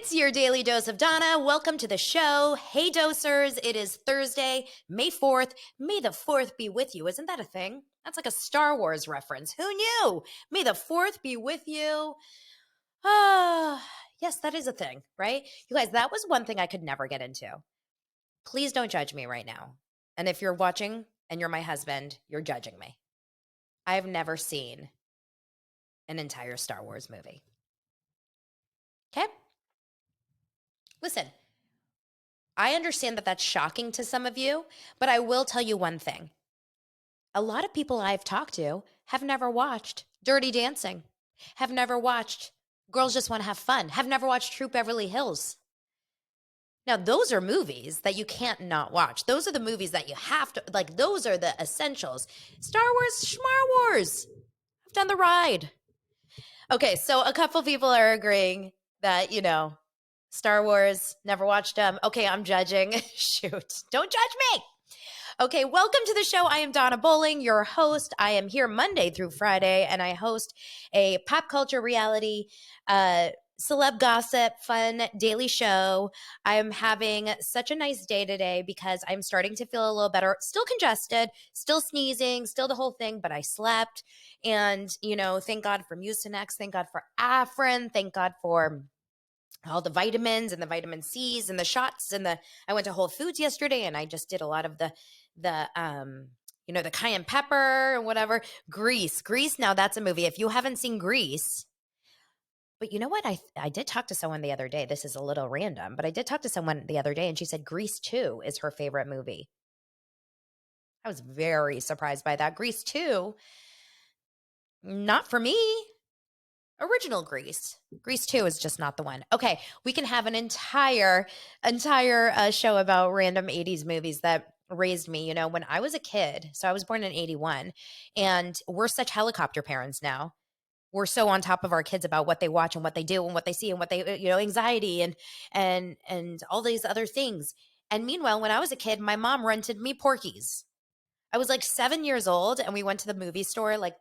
It's your daily dose of Donna. Welcome to the show. Hey, dosers. It is Thursday, May 4th. May the 4th be with you. Isn't that a thing? That's like a Star Wars reference. Who knew? May the 4th be with you. Yes, that is a thing, right? You guys, that was one thing I could never get into. Please don't judge me right now. And if you're watching and you're my husband, you're judging me. I've never seen an entire Star Wars movie. Okay? Listen, I understand that that's shocking to some of you, but I will tell you one thing. A lot of people I've talked to have never watched Dirty Dancing, have never watched Girls Just Want to Have Fun, have never watched Troop Beverly Hills. Now, those are movies that you can't not watch. Those are the movies that you have to, like, those are the essentials. Star Wars, Schmar Wars. I've done the ride. Okay, so a couple people are agreeing that, Star Wars, never watched them. Okay, I'm judging. Shoot, don't judge me. Okay, welcome to the show. I am Donna Bowling, your host. I am here Monday through Friday, and I host a pop culture reality, celeb gossip, fun daily show. I am having such a nice day today because I'm starting to feel a little better. Still congested, still sneezing, still the whole thing, but I slept. And, thank God for Mucinex. Thank God for Afrin. Thank God for all the vitamins and the vitamin C's and the shots I went to Whole Foods yesterday and I just did a lot of the cayenne pepper and whatever. Grease. Now that's a movie. If you haven't seen Grease, but you know what? I did talk to someone the other day. This is a little random, but I did talk to someone the other day and she said Grease 2 is her favorite movie. I was very surprised by that. Grease 2, not for me. Original Grease. Grease 2 is just not the one. Okay, we can have an entire show about random 80s movies that raised me. When I was a kid, so I was born in 81, and we're such helicopter parents now. We're so on top of our kids about what they watch and what they do and what they see and what they, anxiety and all these other things. And meanwhile, when I was a kid, my mom rented me Porky's. I was like 7 years old and we went to the movie store, like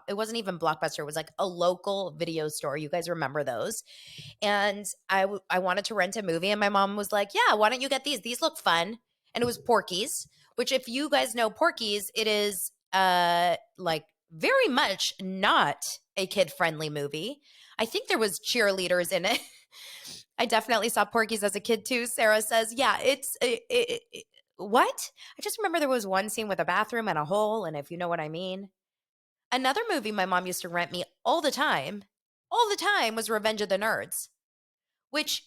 it wasn't even Blockbuster. It was like a local video store. You guys remember those? And I wanted to rent a movie and my mom was like, yeah, why don't you get these? These look fun. And it was Porky's, which if you guys know Porky's, it is like very much not a kid-friendly movie. I think there was cheerleaders in it. I definitely saw Porky's as a kid too. Sarah says, yeah, what? I just remember there was one scene with a bathroom and a hole, and if you know what I mean. Another movie my mom used to rent me all the time was Revenge of the Nerds, which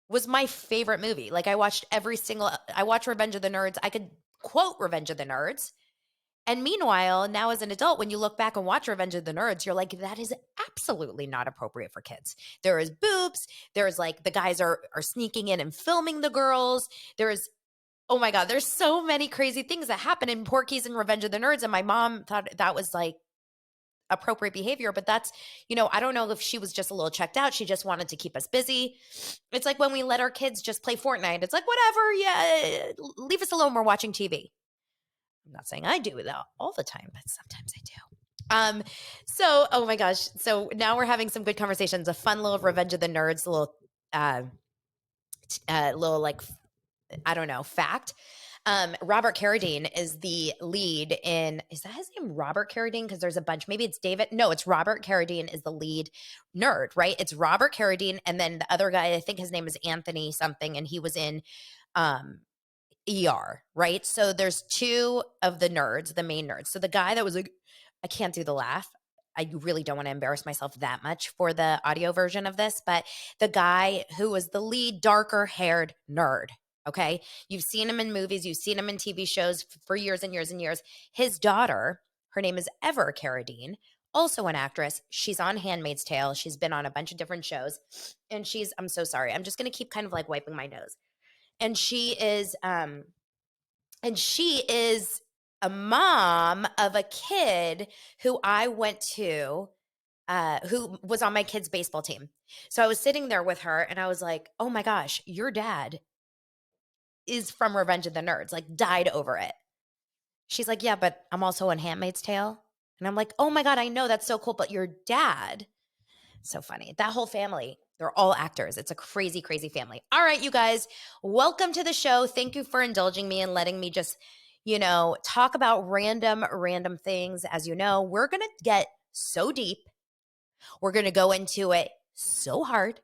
was my favorite movie. Like I watched Revenge of the Nerds. I could quote Revenge of the Nerds. And meanwhile, now as an adult, when you look back and watch Revenge of the Nerds, you're like, that is absolutely not appropriate for kids. There is boobs. There's like the guys are sneaking in and filming the girls. Oh my God, there's so many crazy things that happen in Porky's and Revenge of the Nerds. And my mom thought that was like appropriate behavior. But that's, I don't know if she was just a little checked out. She just wanted to keep us busy. It's like when we let our kids just play Fortnite. It's like, whatever, yeah, leave us alone. We're watching TV. I'm not saying I do that all the time, but sometimes I do. So, oh my gosh. So now we're having some good conversations, a fun little Revenge of the Nerds, little like, I don't know, fact. Robert Carradine is the lead in, is that his name, Robert Carradine? Because there's a bunch. Maybe it's David. No, it's Robert Carradine is the lead nerd, right? It's Robert Carradine. And then the other guy, I think his name is Anthony something, and he was in ER, right? So there's two of the nerds, the main nerds. So the guy that was like, I can't do the laugh. I really don't want to embarrass myself that much for the audio version of this, but the guy who was the lead darker haired nerd. Okay. You've seen him in movies. You've seen him in TV shows for years and years and years. His daughter, her name is Ever Carradine, also an actress. She's on Handmaid's Tale. She's been on a bunch of different shows and I'm so sorry. I'm just going to keep kind of like wiping my nose. And she is a mom of a kid who I went to, who was on my kid's baseball team. So I was sitting there with her and I was like, oh my gosh, your dad is from Revenge of the Nerds, like died over it. She's like, yeah, but I'm also in Handmaid's Tale. And I'm like, oh my God, I know, that's so cool. But your dad, so funny. That whole family, They're all actors. It's a crazy, crazy family. All right, you guys, welcome to the show. Thank you for indulging me and letting me just, talk about random things. As you know, we're going to get so deep. We're going to go into it so hard.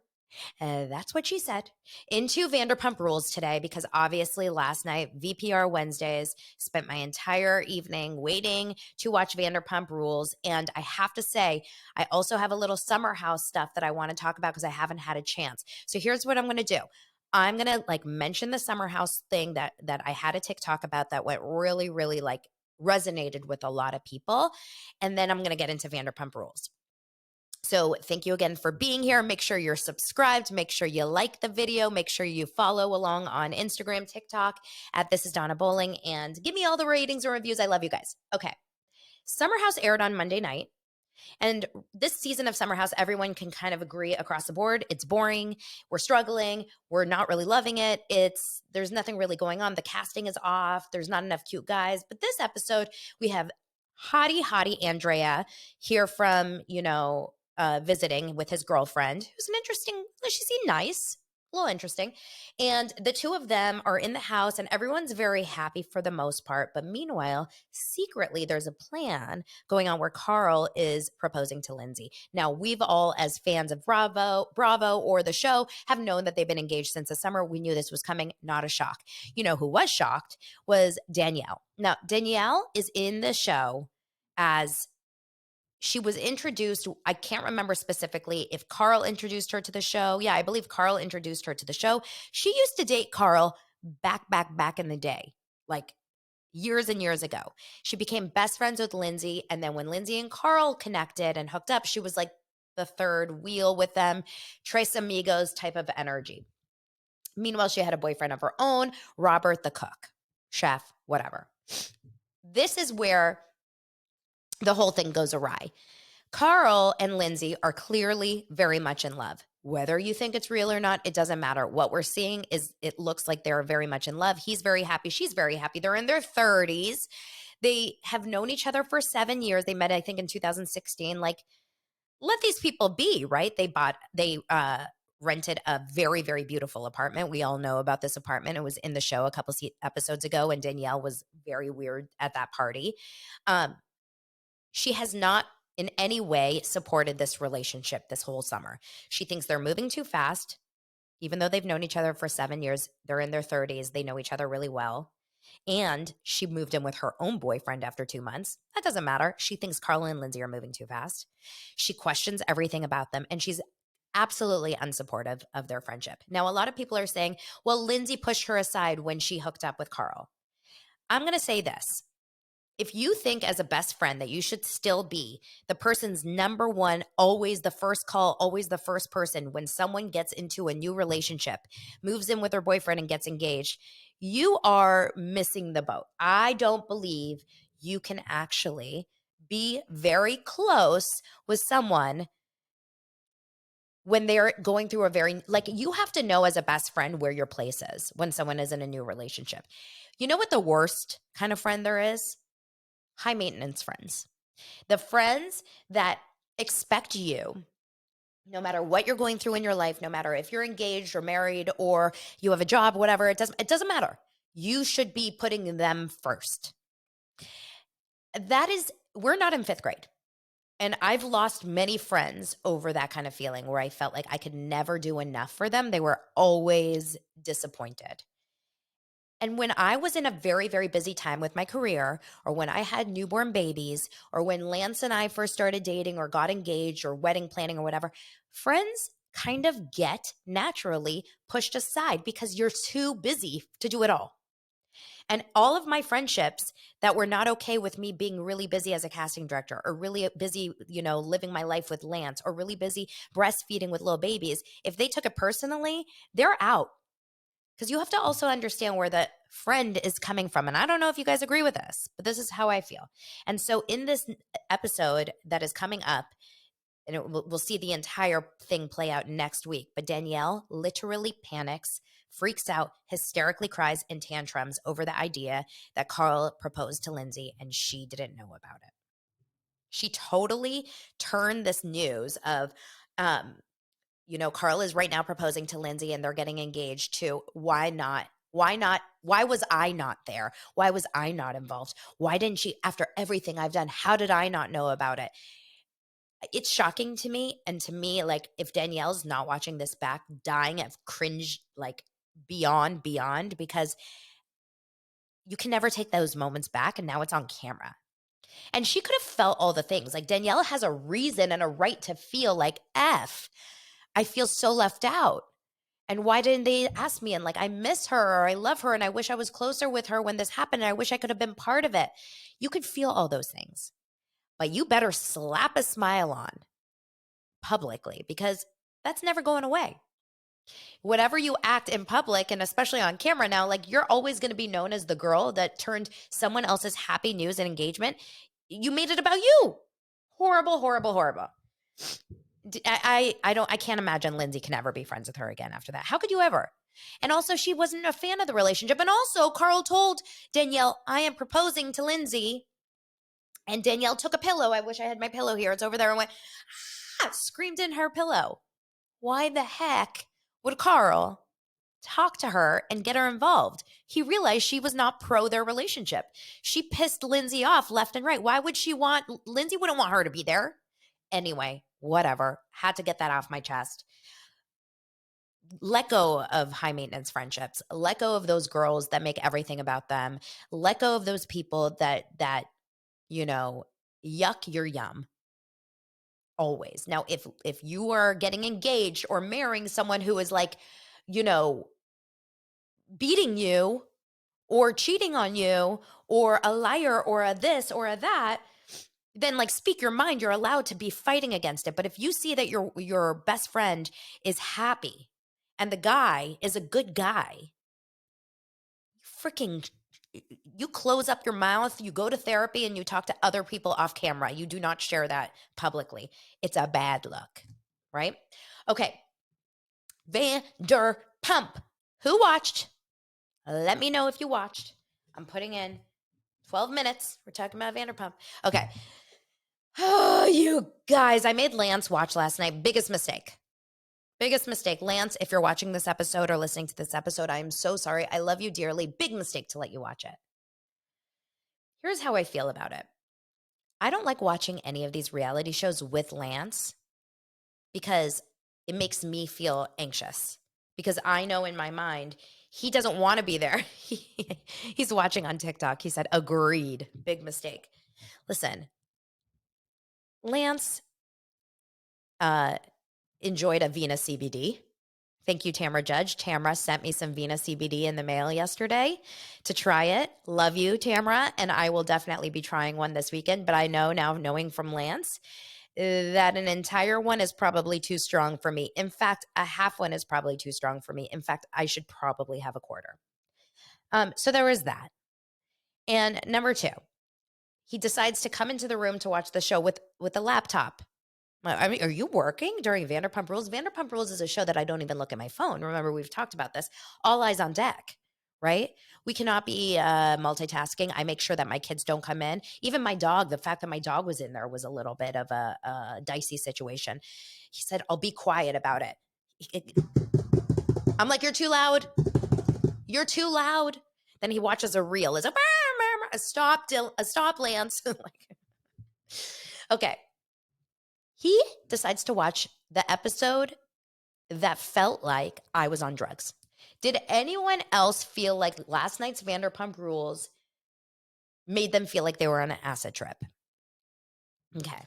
That's what she said. Into Vanderpump Rules today, because obviously last night, VPR Wednesdays, spent my entire evening waiting to watch Vanderpump Rules. And I have to say, I also have a little Summer House stuff that I want to talk about because I haven't had a chance. So here's what I'm going to do. I'm going to mention the Summer House thing that I had a TikTok about that went really, really resonated with a lot of people. And then I'm going to get into Vanderpump Rules. So thank you again for being here. Make sure you're subscribed. Make sure you like the video. Make sure you follow along on Instagram, TikTok at This Is Donna Bowling, and give me all the ratings and reviews. I love you guys. Okay. Summer House aired on Monday night. And this season of Summer House, everyone can kind of agree across the board. It's boring. We're struggling. We're not really loving it. There's nothing really going on. The casting is off. There's not enough cute guys. But this episode, we have hottie Andrea here from, visiting with his girlfriend, who's an interesting, she seemed nice, a little interesting. And the two of them are in the house and everyone's very happy for the most part. But meanwhile, secretly, there's a plan going on where Carl is proposing to Lindsay. Now, we've all, as fans of Bravo or the show, have known that they've been engaged since the summer. We knew this was coming, not a shock. You know who was shocked was Danielle. Now, Danielle is in the show as she was introduced. I can't remember specifically if Carl introduced her to the show. Yeah, I believe Carl introduced her to the show. She used to date Carl back in the day, years and years ago. She became best friends with Lindsay. And then when Lindsay and Carl connected and hooked up, she was like the third wheel with them, Tres Amigos type of energy. Meanwhile, she had a boyfriend of her own, Robert the cook, chef, whatever. This is where the whole thing goes awry. Carl and Lindsay are clearly very much in love. Whether you think it's real or not, it doesn't matter. What we're seeing is it looks like they're very much in love. He's very happy. She's very happy. They're in their 30s. They have known each other for 7 years. They met, I think, in 2016. Let these people be, right? They rented a very, very beautiful apartment. We all know about this apartment. It was in the show a couple episodes ago, and Danielle was very weird at that party. She has not in any way supported this relationship this whole summer. She thinks they're moving too fast, even though they've known each other for 7 years. They're in their 30s. They know each other really well. And she moved in with her own boyfriend after 2 months. That doesn't matter. She thinks Carl and Lindsay are moving too fast. She questions everything about them, and she's absolutely unsupportive of their friendship. Now, a lot of people are saying, well, Lindsay pushed her aside when she hooked up with Carl. I'm going to say this. If you think as a best friend that you should still be the person's number one, always the first call, always the first person when someone gets into a new relationship, moves in with her boyfriend and gets engaged, you are missing the boat. I don't believe you can actually be very close with someone when they're going through you have to know as a best friend where your place is when someone is in a new relationship. You know what the worst kind of friend there is? High maintenance friends. The friends that expect you, no matter what you're going through in your life, no matter if you're engaged or married or you have a job, whatever, it doesn't matter. You should be putting them first. We're not in 5th grade. And I've lost many friends over that kind of feeling where I felt like I could never do enough for them. They were always disappointed. And when I was in a very, very busy time with my career, or when I had newborn babies, or when Lance and I first started dating or got engaged or wedding planning or whatever, friends kind of get naturally pushed aside because you're too busy to do it all. And all of my friendships that were not okay with me being really busy as a casting director or really busy, living my life with Lance or really busy breastfeeding with little babies, if they took it personally, they're out. Because you have to also understand where the friend is coming from. And I don't know if you guys agree with this, but this is how I feel. And so in this episode that is coming up, and we'll see the entire thing play out next week, but Danielle literally panics, freaks out, hysterically cries in tantrums over the idea that Carl proposed to Lindsay and she didn't know about it. She totally turned this news of Carl is right now proposing to Lindsay and they're getting engaged too. Why not? Why not? Why was I not there? Why was I not involved? Why didn't she, after everything I've done, how did I not know about it? It's shocking to me. And to me, like, if Danielle's not watching this back, dying of cringe, like beyond, because you can never take those moments back. And now it's on camera. And she could have felt all the things. Like, Danielle has a reason and a right to feel like, I feel so left out. And why didn't they ask me? And like, I miss her, or I love her, and I wish I was closer with her when this happened, and I wish I could have been part of it. You could feel all those things, but you better slap a smile on publicly, because that's never going away. Whatever you act in public, and especially on camera now, like, you're always going to be known as the girl that turned someone else's happy news and engagement. You made it about you. Horrible, horrible, horrible. I can't imagine Lindsay can ever be friends with her again after that. How could you ever? And also, she wasn't a fan of the relationship. And also, Carl told Danielle, I am proposing to Lindsay. And Danielle took a pillow. I wish I had my pillow here. It's over there. And went, screamed in her pillow. Why the heck would Carl talk to her and get her involved? He realized she was not pro their relationship. She pissed Lindsay off left and right. Why would Lindsay wouldn't want her to be there. Anyway, whatever. Had to get that off my chest. Let go of high maintenance friendships. Let go of those girls that make everything about them. Let go of those people that yuck your yum. Always. Now, if you are getting engaged or marrying someone who is like, beating you or cheating on you or a liar or a this or a that, then like, speak your mind. You're allowed to be fighting against it. But if you see that your best friend is happy and the guy is a good guy, you close up your mouth, you go to therapy, and you talk to other people off camera. You do not share that publicly. It's a bad look, right? Okay. Vanderpump. Who watched? Let me know if you watched. I'm putting in 12 minutes. We're talking about Vanderpump. Okay. Oh, you guys, I made Lance watch last night. Biggest mistake. Lance, if you're watching this episode or listening to this episode, I'm so sorry. I love you dearly. Big mistake to let you watch it. Here's how I feel about it. I don't like watching any of these reality shows with Lance because it makes me feel anxious, because I know in my mind he doesn't want to be there. He's watching on TikTok. He said, agreed. Big mistake. Listen, Lance enjoyed a Vena CBD. Thank you, Tamra Judge. Tamra sent me some Vena CBD in the mail yesterday to try it. Love you, Tamra. And I will definitely be trying one this weekend. But I know now, knowing from Lance, that an entire one is probably too strong for me. In fact, a half one is probably too strong for me. In fact, I should probably have a quarter. So there was that. And number two, he decides to come into the room to watch the show with a laptop. I mean, are you working during Vanderpump Rules? Vanderpump Rules is a show that I don't even look at my phone. Remember, we've talked about this. All eyes on deck, right? We cannot be multitasking. I make sure that my kids don't come in. Even my dog, the fact that my dog was in there was a little bit of a dicey situation. He said, I'll be quiet about it. I'm like, you're too loud. You're too loud. Then he watches a reel. It's like, stop, Lance. Okay. He decides to watch the episode that felt like I was on drugs. Did anyone else feel like last night's Vanderpump Rules made them feel like they were on an acid trip? Okay,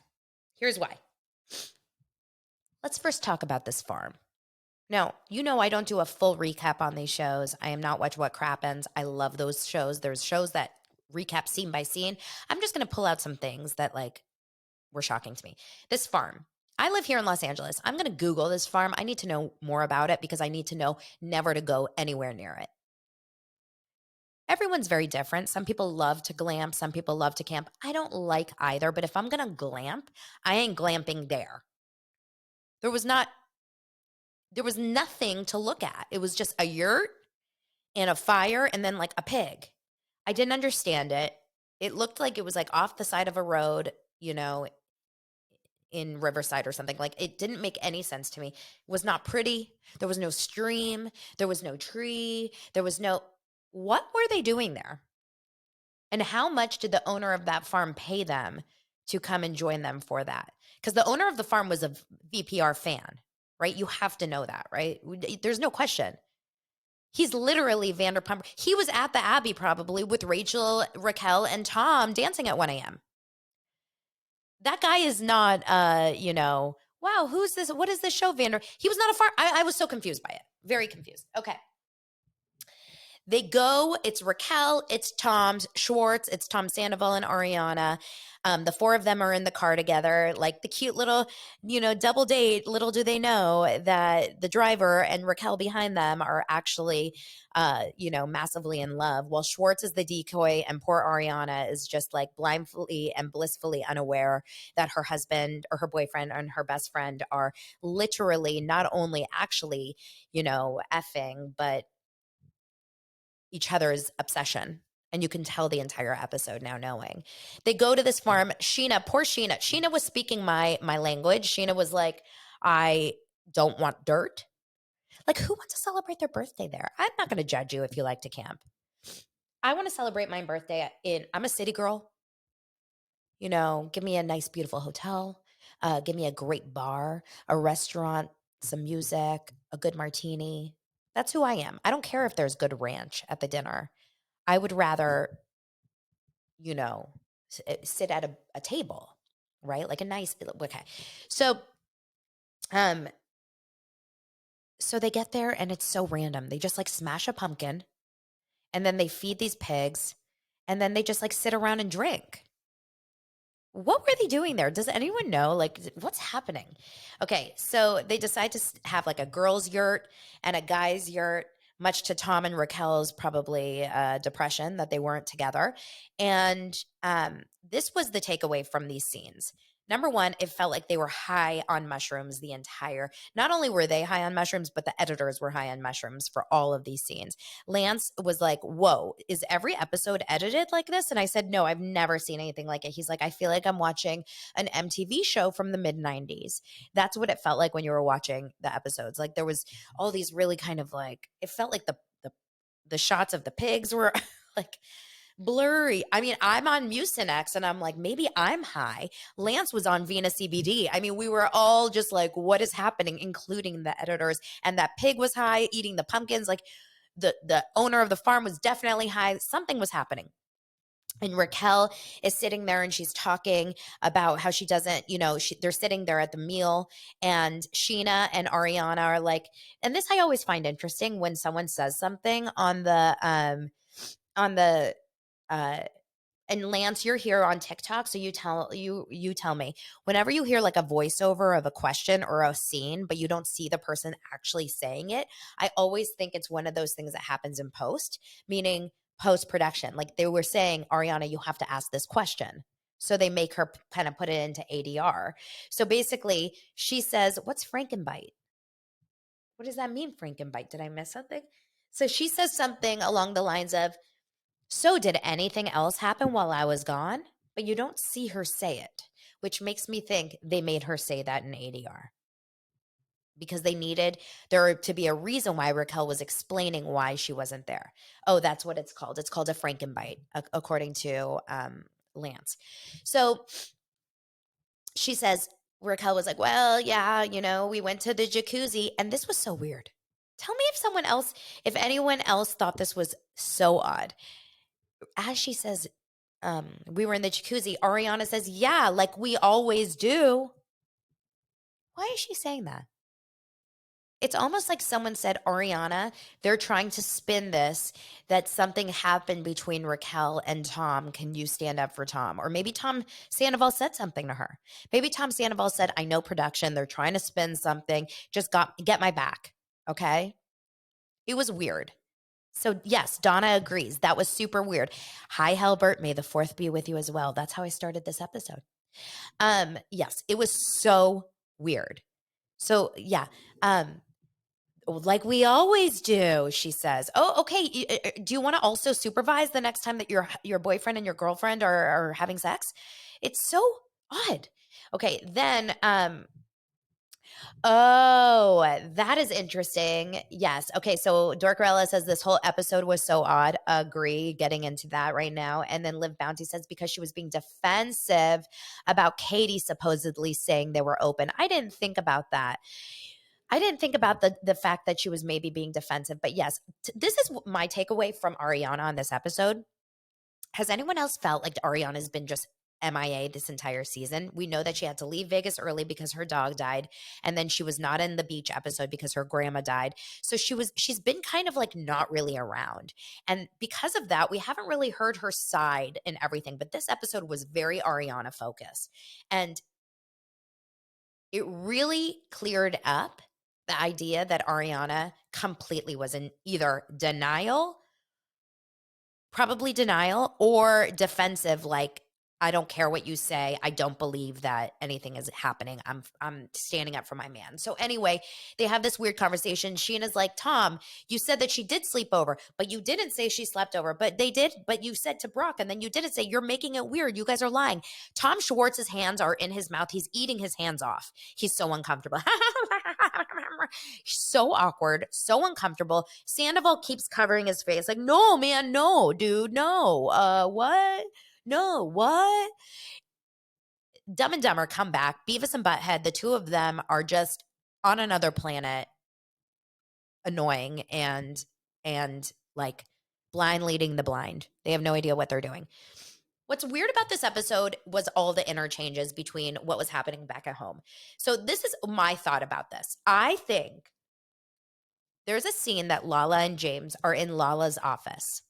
here's why. Let's first talk about this farm. Now, I don't do a full recap on these shows. I am not Watch What Crappens. I love those shows. There's shows that recap scene by scene. I'm just going to pull out some things that were shocking to me. This farm. I live here in Los Angeles. I'm going to Google this farm. I need to know more about it because I need to know never to go anywhere near it. Everyone's very different. Some people love to glamp. Some people love to camp. I don't like either, but if I'm going to glamp, I ain't glamping there. There was nothing to look at. It was just a yurt and a fire and then like a pig. I didn't understand it. It looked like it was like off the side of a road, in Riverside or something. Like, it didn't make any sense to me. It was not pretty. There was no stream. There was no tree. There was no, what were they doing there? And how much did the owner of that farm pay them to come and join them for that? Because the owner of the farm was a VPR fan, right? You have to know that, right? There's no question. He's literally Vanderpump. He was at the Abbey probably with Rachel, Raquel, and Tom dancing at 1 a.m. That guy is not, wow, who's this? What is this show, Vander? He was not a farm. I was so confused by it. Very confused. Okay. They go, it's Raquel, it's Tom Schwartz, it's Tom Sandoval and Ariana. The four of them are in the car together, like the cute little, double date. Little do they know that the driver and Raquel behind them are actually, massively in love. While Schwartz is the decoy and poor Ariana is just like blindly and blissfully unaware that her husband or her boyfriend and her best friend are literally not only actually, effing, but each other's obsession. And you can tell the entire episode now knowing. They go to this farm. Sheena, poor Sheena. Sheena was speaking my language. Sheena was like, I don't want dirt. Like, who wants to celebrate their birthday there? I'm not going to judge you if you like to camp. I want to celebrate my birthday I'm a city girl. Give me a nice, beautiful hotel. Give me a great bar, a restaurant, some music, a good martini. That's who I am. I don't care if there's good ranch at the dinner. I would rather, sit at a table, right? Like a nice, okay. So they get there and it's so random. They just like smash a pumpkin and then they feed these pigs and then they just like sit around and drink. What were they doing there? Does anyone know? Like, what's happening? Okay, so they decide to have like a girl's yurt and a guy's yurt, much to Tom and Raquel's probably depression that they weren't together. And this was the takeaway from these scenes. Number one, it felt like they were high on mushrooms the entire, not only were they high on mushrooms, but the editors were high on mushrooms for all of these scenes. Lance was like, whoa, is every episode edited like this? And I said, no, I've never seen anything like it. He's like, I feel like I'm watching an MTV show from the mid-90s. That's what it felt like when you were watching the episodes. Like there was all these really kind of like, it felt like the shots of the pigs were like blurry. I mean, I'm on Mucinex and I'm like, maybe I'm high. Lance was on Vena CBD. I mean, we were all just like, what is happening, including the editors. And that pig was high eating the pumpkins. Like the owner of the farm was definitely high. Something was happening. And Raquel is sitting there and she's talking about how she doesn't, they're sitting there at the meal and Sheena and Ariana are like, and this I always find interesting when someone says something on the, and Lance, you're here on TikTok, so you tell me whenever you hear like a voiceover of a question or a scene, but you don't see the person actually saying it. I always think it's one of those things that happens in post, meaning post production. Like they were saying, Ariana, you have to ask this question. So they make her kind of put it into ADR. So basically, she says, "What's Frankenbite? What does that mean, Frankenbite? Did I miss something?" So she says something along the lines of, so did anything else happen while I was gone? But you don't see her say it, which makes me think they made her say that in ADR because they needed there to be a reason why Raquel was explaining why she wasn't there. Oh, that's what it's called. It's called a Frankenbite, according to Lance. So she says, Raquel was like, well, yeah, we went to the jacuzzi. And this was so weird. Tell me if anyone else thought this was so odd. As she says, we were in the jacuzzi, Ariana says, yeah, like we always do. Why is she saying that? It's almost like someone said, Ariana, they're trying to spin this, that something happened between Raquel and Tom. Can you stand up for Tom? Or maybe Tom Sandoval said something to her. Maybe Tom Sandoval said, I know production. They're trying to spin something. Just get my back. Okay. It was weird. So yes, Donna agrees. That was super weird. Hi, Halbert. May the fourth be with you as well. That's how I started this episode. Yes, it was so weird. So yeah, like we always do, she says. Oh, okay. Do you want to also supervise the next time that your boyfriend and your girlfriend are having sex? It's so odd. Okay, then oh, that is interesting. Yes. Okay, so Dorcarella says this whole episode was so odd. Agree, getting into that right now. And then Liv Bounty says because she was being defensive about Katie supposedly saying they were open. I didn't think about that. I didn't think about the fact that she was maybe being defensive, but yes, this is my takeaway from Ariana on this episode. Has anyone else felt like Ariana's been just MIA this entire season? We know that she had to leave Vegas early because her dog died, and then she was not in the beach episode because her grandma died. So she's been kind of like not really around. And because of that, we haven't really heard her side in everything, but this episode was very Ariana focused. And it really cleared up the idea that Ariana completely was in either denial, probably denial, or defensive, like, I don't care what you say. I don't believe that anything is happening. I'm standing up for my man. So anyway, they have this weird conversation. Sheena's like, Tom, you said that she did sleep over, but you didn't say she slept over. But they did, but you said to Brock, and then you didn't say. You're making it weird. You guys are lying. Tom Schwartz's hands are in his mouth. He's eating his hands off. He's so uncomfortable. So awkward, so uncomfortable. Sandoval keeps covering his face like, no, man, no, dude, no. What? No, what? Dumb and Dumber come back. Beavis and Butthead, the two of them are just on another planet, annoying and like blind leading the blind. They have no idea what they're doing. What's weird about this episode was all the interchanges between what was happening back at home. So this is my thought about this. I think there's a scene that Lala and James are in Lala's office.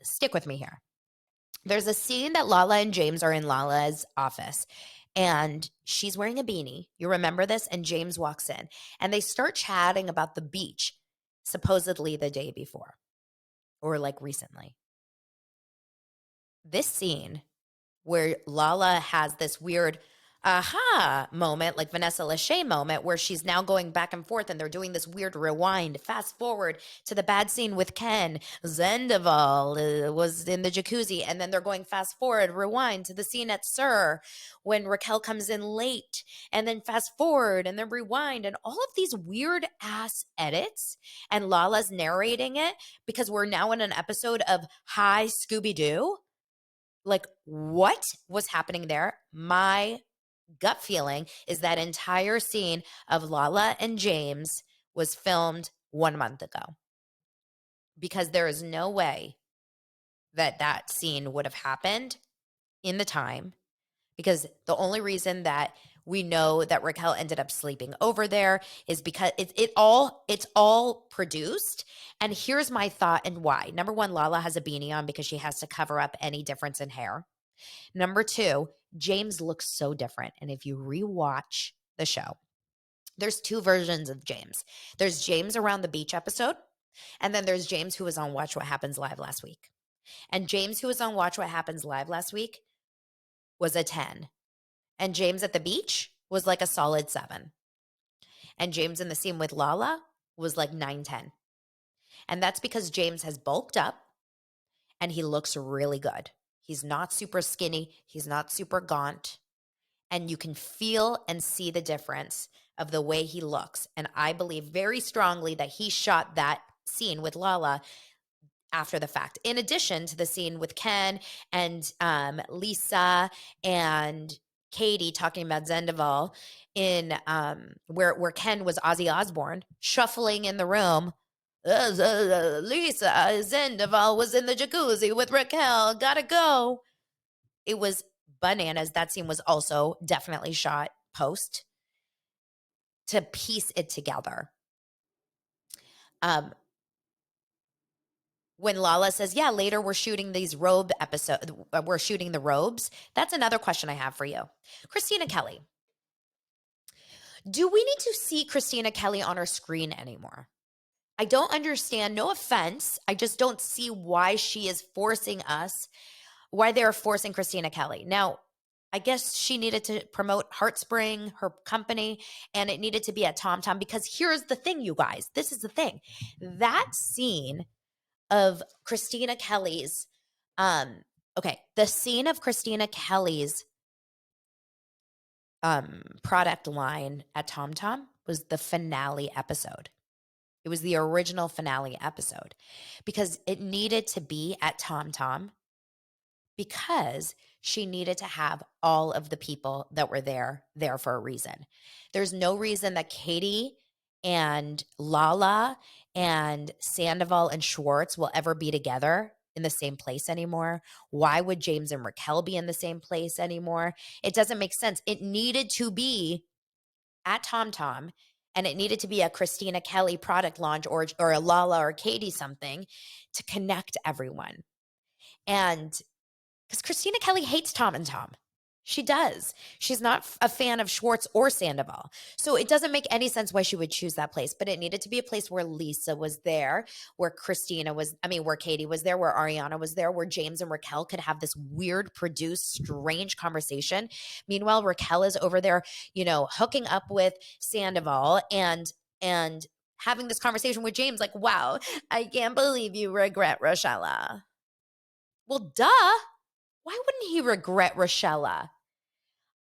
Stick with me here. There's a scene that Lala and James are in Lala's office, and she's wearing a beanie. You remember this? And James walks in, and they start chatting about the beach, supposedly the day before or like recently. This scene where Lala has this weird aha moment, like Vanessa Lachey moment, where she's now going back and forth and they're doing this weird rewind, fast forward to the bad scene with Ken. Zendaval was in the jacuzzi, and then they're going fast forward, rewind to the scene at Sir when Raquel comes in late, and then fast forward and then rewind, and all of these weird ass edits. And Lala's narrating it because we're now in an episode of Hi Scooby Doo. Like, what was happening there? My gut feeling is that entire scene of Lala and James was filmed 1 month ago, because there is no way that that scene would have happened in the time, because the only reason that we know that Raquel ended up sleeping over there is because it's all produced. And here's my thought and why. Number one, Lala has a beanie on because she has to cover up any difference in hair. Number two, James looks so different. And if you rewatch the show, there's two versions of James. There's James around the beach episode, and then there's James who was on Watch What Happens Live last week. And James who was on Watch What Happens Live last week was a 10. And James at the beach was like a solid 7. And James in the scene with Lala was like 9, 10. And that's because James has bulked up and he looks really good. He's not super skinny. He's not super gaunt. And you can feel and see the difference of the way he looks. And I believe very strongly that he shot that scene with Lala after the fact, in addition to the scene with Ken and Lisa and Katie talking about Zendaval in where Ken was Ozzy Osbourne shuffling in the room. Lisa Zendaval was in the jacuzzi with Raquel. Gotta go. It was bananas. That scene was also definitely shot post to piece it together. When Lala says, yeah, later we're shooting these robe episodes, we're shooting the robes. That's another question I have for you. Christina Kelly. Do we need to see Christina Kelly on our screen anymore? I don't understand. No offense. I just don't see why she is forcing us, why they're forcing Christina Kelly. Now, I guess she needed to promote Heartspring, her company, and it needed to be at Tom Tom, because here's the thing, you guys. This is the thing. That scene of Christina Kelly's, the scene of Christina Kelly's product line at TomTom was the finale episode. It was the original finale episode because it needed to be at TomTom because she needed to have all of the people that were there for a reason. There's no reason that Katie and Lala and Sandoval and Schwartz will ever be together in the same place anymore. Why would James and Raquel be in the same place anymore? It doesn't make sense. It needed to be at TomTom, and it needed to be a Christina Kelly product launch or a Lala or Katie something to connect everyone. And because Christina Kelly hates Tom and Tom. She does. She's not a fan of Schwartz or Sandoval. So it doesn't make any sense why she would choose that place. But it needed to be a place where Lisa was there, where where Katie was there, where Ariana was there, where James and Raquel could have this weird, produced, strange conversation. Meanwhile, Raquel is over there, hooking up with Sandoval and having this conversation with James, like, wow, I can't believe you regret Rochella. Well, duh. Why wouldn't he regret Rochella?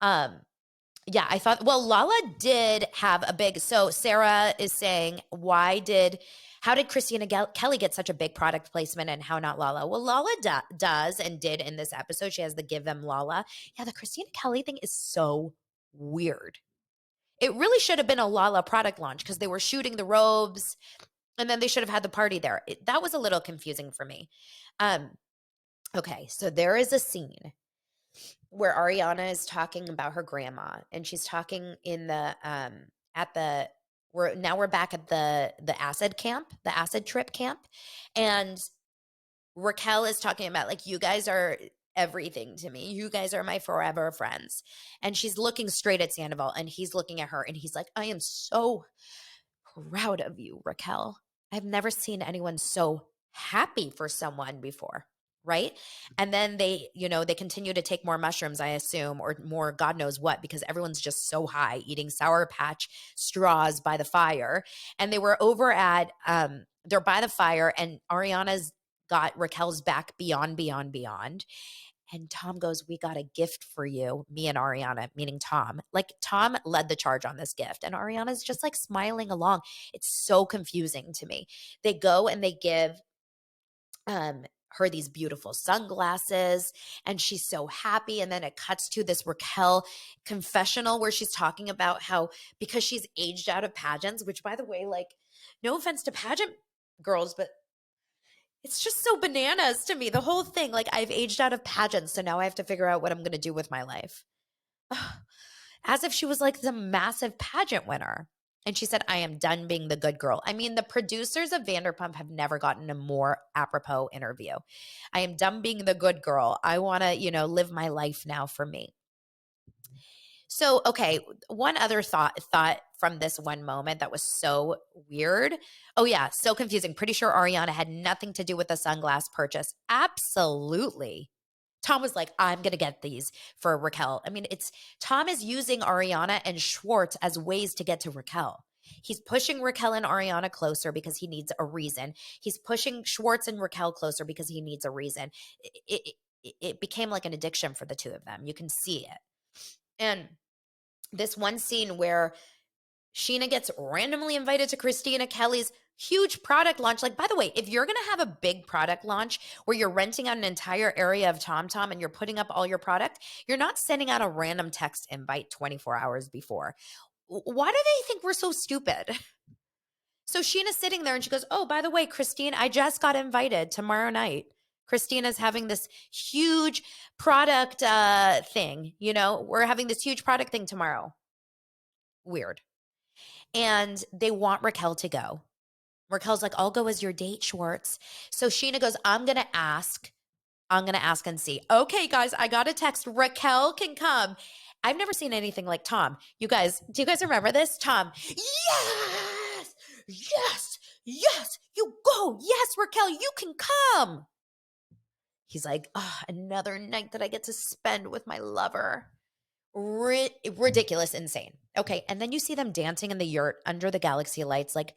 Yeah, I thought, well, Lala did have a big, so Sarah is saying, how did Christina Kelly get such a big product placement and how not Lala? Well, Lala does and did in this episode. She has the Give Them Lala. Yeah, the Christina Kelly thing is so weird. It really should have been a Lala product launch because they were shooting the robes and then they should have had the party there. That was a little confusing for me. Okay, so there is a scene where Ariana is talking about her grandma, and she's talking in the we're back at the acid camp, the acid trip camp, and Raquel is talking about, like, you guys are everything to me. You guys are my forever friends. And she's looking straight at Sandoval, and he's looking at her, and he's like, I am so proud of you, Raquel. I've never seen anyone so happy for someone before. Right. And then they continue to take more mushrooms, I assume, or more God knows what, because everyone's just so high eating Sour Patch straws by the fire. And they were over at, they're by the fire, and Ariana's got Raquel's back beyond. And Tom goes, we got a gift for you, me and Ariana, meaning Tom. Like, Tom led the charge on this gift, and Ariana's just like smiling along. It's so confusing to me. They go and they give her these beautiful sunglasses, and she's so happy. And then it cuts to this Raquel confessional where she's talking about how, because she's aged out of pageants, which, by the way, like, no offense to pageant girls, but it's just so bananas to me, the whole thing. Like, I've aged out of pageants, so now I have to figure out what I'm going to do with my life. As if she was like the massive pageant winner. And she said, I am done being the good girl. I mean, the producers of Vanderpump have never gotten a more apropos interview. I am done being the good girl. I want to, live my life now for me. So, okay, one other thought from this one moment that was so weird. Oh yeah, so confusing. Pretty sure Ariana had nothing to do with the sunglass purchase. Absolutely. Tom was like, I'm going to get these for Raquel. I mean, Tom is using Ariana and Schwartz as ways to get to Raquel. He's pushing Raquel and Ariana closer because he needs a reason. He's pushing Schwartz and Raquel closer because he needs a reason. It became like an addiction for the two of them. You can see it. And this one scene where Sheena gets randomly invited to Christina Kelly's huge product launch. Like, by the way, if you're going to have a big product launch where you're renting out an entire area of TomTom and you're putting up all your product, you're not sending out a random text invite 24 hours before. Why do they think we're so stupid? So Sheena's sitting there and she goes, oh, by the way, Christine, I just got invited tomorrow night. Christina's having this huge product thing. We're having this huge product thing tomorrow. Weird. And they want Raquel to go. Raquel's like, I'll go as your date, Schwartz. So Sheena goes, I'm going to ask and see. Okay, guys, I got a text. Raquel can come. I've never seen anything like Tom. You guys, do you guys remember this? Tom, yes, you go. Yes, Raquel, you can come. He's like, another night that I get to spend with my lover. Ridiculous, insane. Okay, and then you see them dancing in the yurt under the galaxy lights. Like,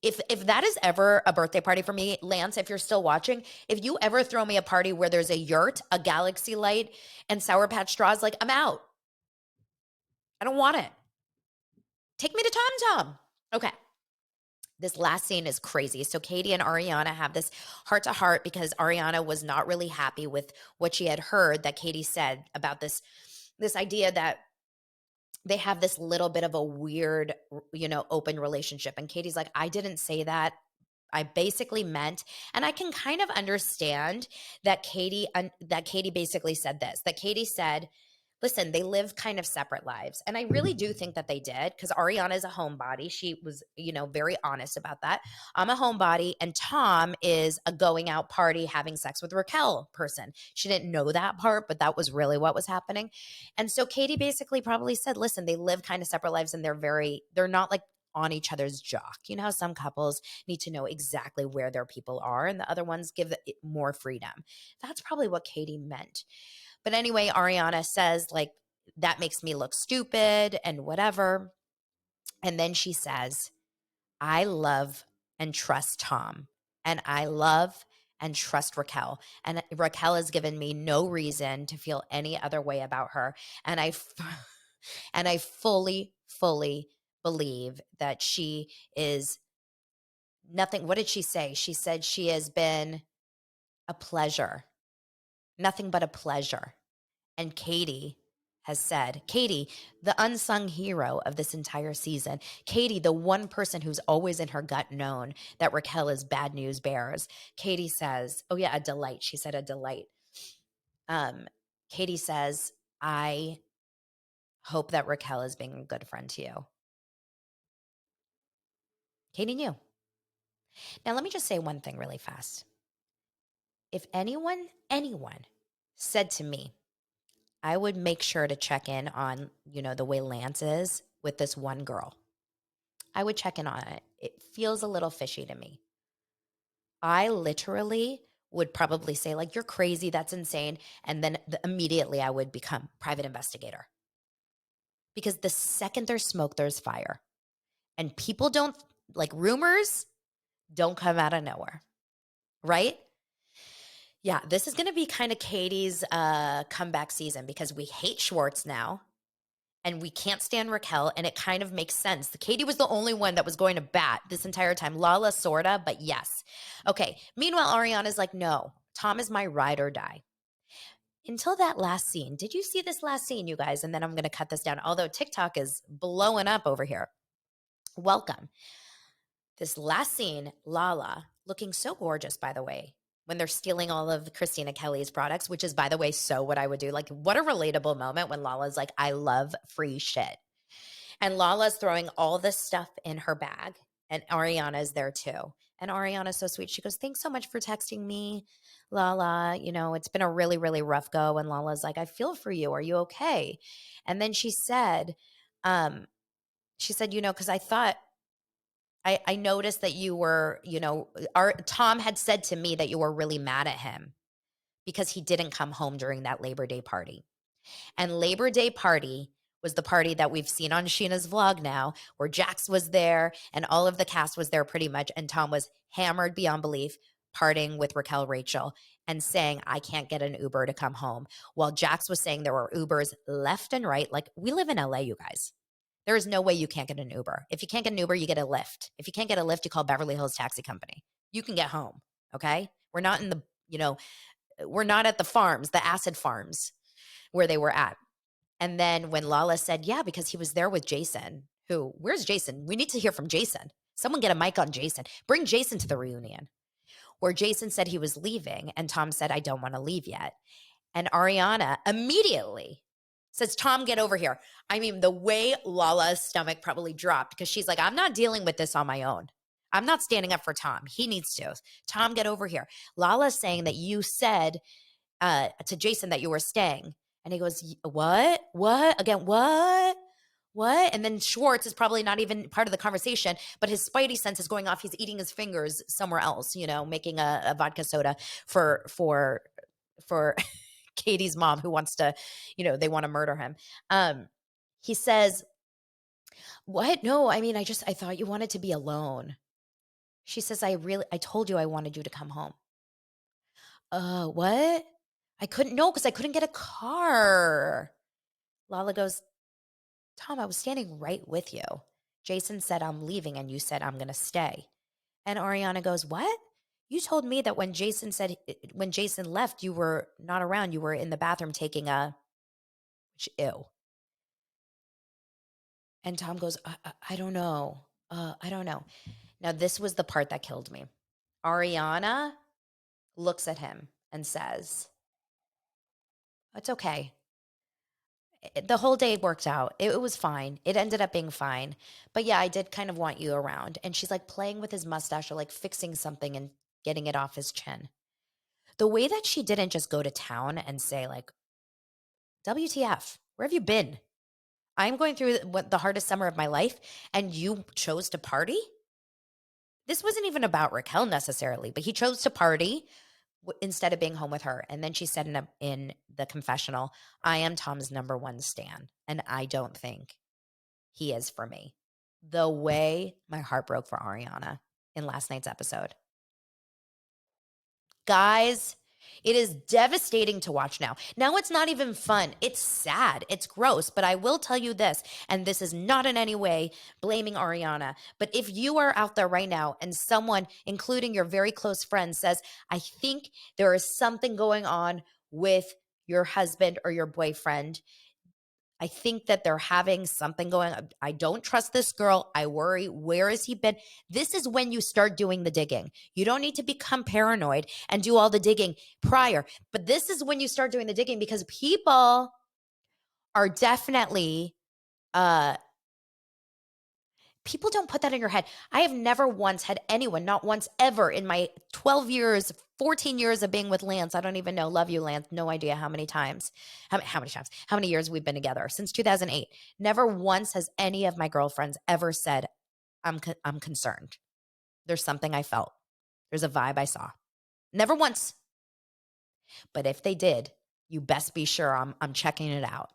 if that is ever a birthday party for me, Lance, if you're still watching, if you ever throw me a party where there's a yurt, a galaxy light, and Sour Patch straws, like, I'm out. I don't want it. Take me to Tom Tom. Okay. This last scene is crazy. So Katie and Ariana have this heart to heart because Ariana was not really happy with what she had heard that Katie said about this idea that they have this little bit of a weird, open relationship. And Katie's like, I didn't say that. I basically meant, and I can kind of understand that Katie basically said this, that Katie said, listen, they live kind of separate lives. And I really do think that they did, because Ariana is a homebody. She was, very honest about that. I'm a homebody, and Tom is a going out party, having sex with Raquel person. She didn't know that part, but that was really what was happening. And so Katie basically probably said, listen, they live kind of separate lives, and they're not like on each other's jock. You know how some couples need to know exactly where their people are, and the other ones give it more freedom. That's probably what Katie meant. But anyway, Ariana says, like, that makes me look stupid and whatever. And then she says, I love and trust Tom, and I love and trust Raquel. And Raquel has given me no reason to feel any other way about her. And and I fully, fully believe that she is nothing. What did she say? She said she has been a pleasure, nothing but a pleasure. And Katie has said, Katie, the unsung hero of this entire season, Katie, the one person who's always in her gut known that Raquel is bad news bears. Katie says, oh yeah, a delight. She said a delight. Katie says, I hope that Raquel is being a good friend to you. Katie knew. Now, let me just say one thing really fast. If anyone said to me, I would make sure to check in on, the way Lance is with this one girl. I would check in on it. It feels a little fishy to me. I literally would probably say, like, you're crazy, that's insane. And then immediately I would become private investigator. Because the second there's smoke, there's fire. And people don't, like, rumors don't come out of nowhere, right? Yeah, this is going to be kind of Katie's comeback season because we hate Schwartz now. And we can't stand Raquel, and it kind of makes sense. Katie was the only one that was going to bat this entire time. Lala, sorta, but yes. Okay, meanwhile, Ariana's like, no, Tom is my ride or die. Until that last scene. Did you see this last scene, you guys? And then I'm going to cut this down, although TikTok is blowing up over here. Welcome. This last scene, Lala, looking so gorgeous, by the way, when they're stealing all of Christina Kelly's products, which is, by the way, so what I would do. Like, what a relatable moment when Lala's like, I love free shit. And Lala's throwing all this stuff in her bag, and Ariana's there too. And Ariana's so sweet. She goes, thanks so much for texting me, Lala. It's been a really, really rough go. And Lala's like, I feel for you. Are you okay? And then she said, because I thought, I noticed that you were, Tom had said to me that you were really mad at him because he didn't come home during that Labor Day party. And Labor Day party was the party that we've seen on Sheena's vlog now, where Jax was there and all of the cast was there pretty much. And Tom was hammered beyond belief, partying with Raquel Rachel and saying, I can't get an Uber to come home. While Jax was saying there were Ubers left and right. Like, we live in LA, you guys. There is no way you can't get an Uber. If you can't get an Uber, you get a Lyft. If you can't get a Lyft, you call Beverly Hills Taxi Company. You can get home, okay? We're not in the, we're not at the farms, the acid farms where they were at. And then when Lala said, yeah, because he was there with Jason, where's Jason? We need to hear from Jason. Someone get a mic on Jason. Bring Jason to the reunion. Where Jason said he was leaving, and Tom said, I don't want to leave yet. And Ariana immediately says, Tom, get over here. I mean, the way Lala's stomach probably dropped, because she's like, I'm not dealing with this on my own. I'm not standing up for Tom. He needs to. Tom, get over here. Lala's saying that you said to Jason that you were staying. And he goes, what? Again, what? And then Schwartz is probably not even part of the conversation, but his spidey sense is going off. He's eating his fingers somewhere else, making a vodka soda for Katie's mom, who wants to, they want to murder him. He says, what? No, I mean, I thought you wanted to be alone. She says, I told you I wanted you to come home. What? I couldn't, no, because I couldn't get a car. Lala goes, Tom, I was standing right with you. Jason said, I'm leaving, and you said, I'm going to stay. And Ariana goes, what? You told me that when Jason left, you were not around. You were in the bathroom taking ew. And Tom goes, I don't know. I don't know. Now, this was the part that killed me. Ariana looks at him and says, it's okay. The whole day worked out. It was fine. It ended up being fine. But yeah, I did kind of want you around. And she's like playing with his mustache or like fixing something and getting it off his chin. The way that she didn't just go to town and say like, WTF, where have you been? I'm going through the hardest summer of my life and you chose to party? This wasn't even about Raquel necessarily, but he chose to party instead of being home with her. And then she said in the confessional, I am Tom's number one stan, and I don't think he is for me. The way my heart broke for Ariana in last night's episode. Guys, it is devastating to watch now. Now it's not even fun. It's sad. It's gross. But I will tell you this, and this is not in any way blaming Ariana, but if you are out there right now and someone, including your very close friend, says, I think there is something going on with your husband or your boyfriend, I think that they're having something going on. I don't trust this girl. I worry. Where has he been? This is when you start doing the digging. You don't need to become paranoid and do all the digging prior. But this is when you start doing the digging because people are definitely people don't put that in your head. I have never once had anyone, not once ever in my 12 years, 14 years of being with Lance. I don't even know. Love you, Lance. No idea how many times, how many years we've been together since 2008. Never once has any of my girlfriends ever said, I'm concerned. There's something I felt. There's a vibe I saw. Never once. But if they did, you best be sure I'm checking it out.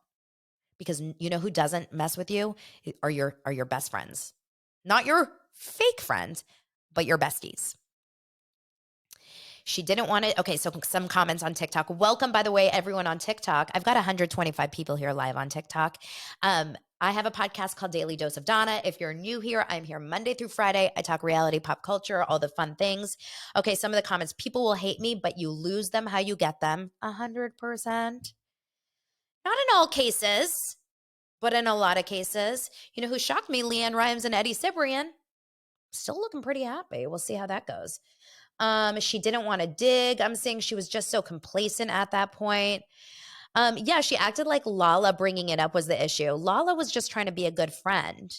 Because you know who doesn't mess with you are your best friends. Not your fake friends, but your besties. She didn't want it. Okay, so some comments on TikTok. Welcome, by the way, everyone on TikTok. I've got 125 people here live on TikTok. I have a podcast called Daily Dose of Donna. If you're new here, I'm here Monday through Friday. I talk reality, pop culture, all the fun things. Okay, some of the comments. People will hate me, but you lose them how you get them. 100%. Not in all cases, but in a lot of cases. You know who shocked me? Leanne Rimes and Eddie Cibrian. Still looking pretty happy. We'll see how that goes. She didn't want to dig. I'm saying she was just so complacent at that point. Yeah, she acted like Lala bringing it up was the issue. Lala was just trying to be a good friend.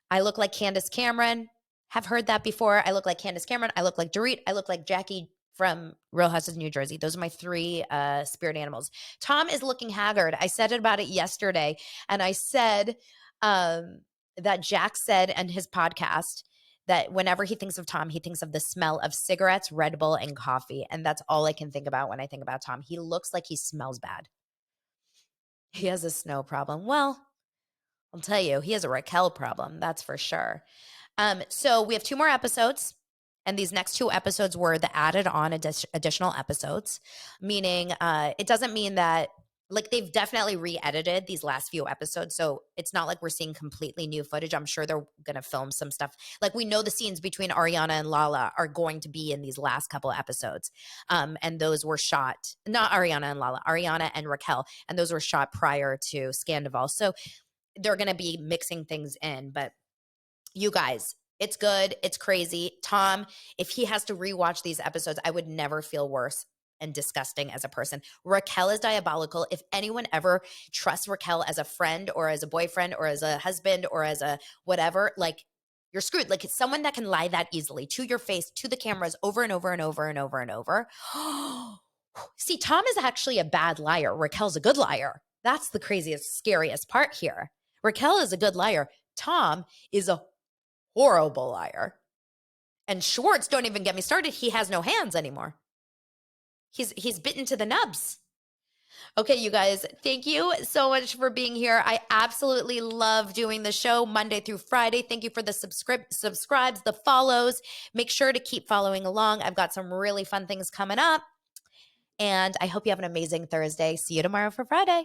I look like Candace Cameron. Have heard that before. I look like Candace Cameron. I look like Dorit. I look like Jackie from Real Houses of New Jersey. Those are my three spirit animals. Tom is looking haggard. I said about it yesterday, and I said that Jack said in his podcast that whenever he thinks of Tom, he thinks of the smell of cigarettes, Red Bull, and coffee. And that's all I can think about when I think about Tom. He looks like he smells bad. He has a snow problem. Well, I'll tell you, he has a Raquel problem. That's for sure. So we have 2 more episodes. And these next 2 episodes were the added on additional episodes, meaning it doesn't mean that, like, they've definitely re-edited these last few episodes. So it's not like we're seeing completely new footage. I'm sure they're going to film some stuff. Like, we know the scenes between Ariana and Lala are going to be in these last couple of episodes. And those were shot, not Ariana and Lala, Ariana and Raquel. And those were shot prior to Scandival. So they're going to be mixing things in. But you guys, it's good. It's crazy. Tom, if he has to rewatch these episodes, I would never feel worse and disgusting as a person. Raquel is diabolical. If anyone ever trusts Raquel as a friend or as a boyfriend or as a husband or as a whatever, like, you're screwed. Like, it's someone that can lie that easily to your face, to the cameras over and over and over and over and over. See, Tom is actually a bad liar. Raquel's a good liar. That's the craziest, scariest part here. Raquel is a good liar. Tom is a horrible liar. And Schwartz, don't even get me started. He has no hands anymore. He's bitten to the nubs. Okay, you guys, thank you so much for being here. I absolutely love doing the show Monday through Friday. Thank you for the subscribes, the follows. Make sure to keep following along. I've got some really fun things coming up. And I hope you have an amazing Thursday. See you tomorrow for Friday.